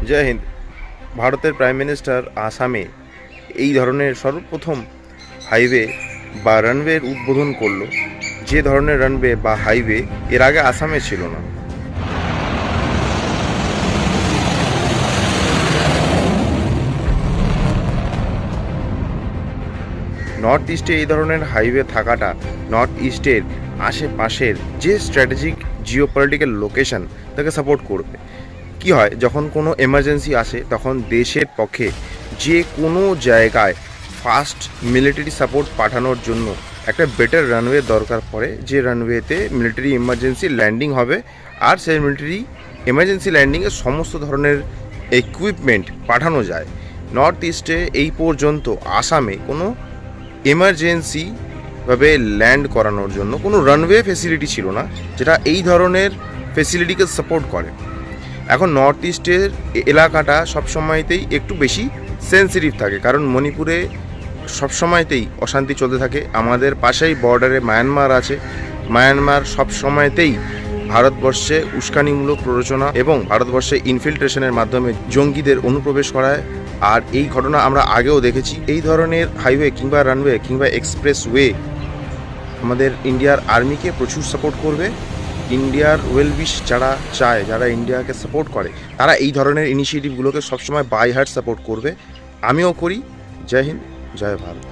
জয় হিন্দ। ভারতের prime minister আসামে এই ধরনের সর্বপ্রথম হাইওয়ে বা রানওয়ের উদ্বোধন করলো, যে ধরনের রানওয়ে বা হাইওয়ে এর আগে আসামে ছিল না। নর্থ ইস্টে এই ধরনের হাইওয়ে থাকাটা নর্থ ইস্টের আশেপাশের যে স্ট্র্যাটেজিক জিওপলিটিক্যাল লোকেশন তাকে সাপোর্ট করবে। কি হয়, যখন কোনো এমার্জেন্সি আসে তখন দেশের পক্ষে যে কোনো জায়গায় ফাস্ট মিলিটারি সাপোর্ট পাঠানোর জন্য একটা বেটার রানওয়ে দরকার পড়ে, যে রানওয়েতে মিলিটারি এমার্জেন্সি ল্যান্ডিং হবে আর সেই মিলিটারি এমার্জেন্সি ল্যান্ডিংয়ে সমস্ত ধরনের ইকুইপমেন্ট পাঠানো যায়। নর্থ ইস্টে এই পর্যন্ত আসামে কোনো এমার্জেন্সিভাবে ল্যান্ড করানোর জন্য কোনো রানওয়ে ফেসিলিটি ছিল না, যেটা এই ধরনের ফেসিলিটিকে সাপোর্ট করে। এখন নর্থ ইস্টের এলাকাটা সবসময়তেই একটু বেশি সেন্সিটিভ থাকে, কারণ মণিপুরে সবসময়তেই অশান্তি চলতে থাকে। আমাদের পাশেই বর্ডারে মায়ানমার আছে। মায়ানমার সবসময়তেই ভারতবর্ষে উস্কানিমূলক প্ররোচনা এবং ভারতবর্ষে ইনফিল্ট্রেশনের মাধ্যমে জঙ্গিদের অনুপ্রবেশ করায়। আর এই ঘটনা আমরা আগেও দেখেছি। এই ধরনের হাইওয়ে কিংবা রানওয়ে কিংবা এক্সপ্রেসওয়ে আমাদের ইন্ডিয়ার আর্মিকে প্রচুর সাপোর্ট করবে। ইন্ডিয়ার ওয়েলবিশ যারা চায়, যারা ইন্ডিয়াকে সাপোর্ট করে, তারা এই ধরনের ইনিশিয়েটিভগুলোকে সবসময় বাই হার্ট সাপোর্ট করবে। আমিও করি। জয় হিন্দ, জয় ভারত।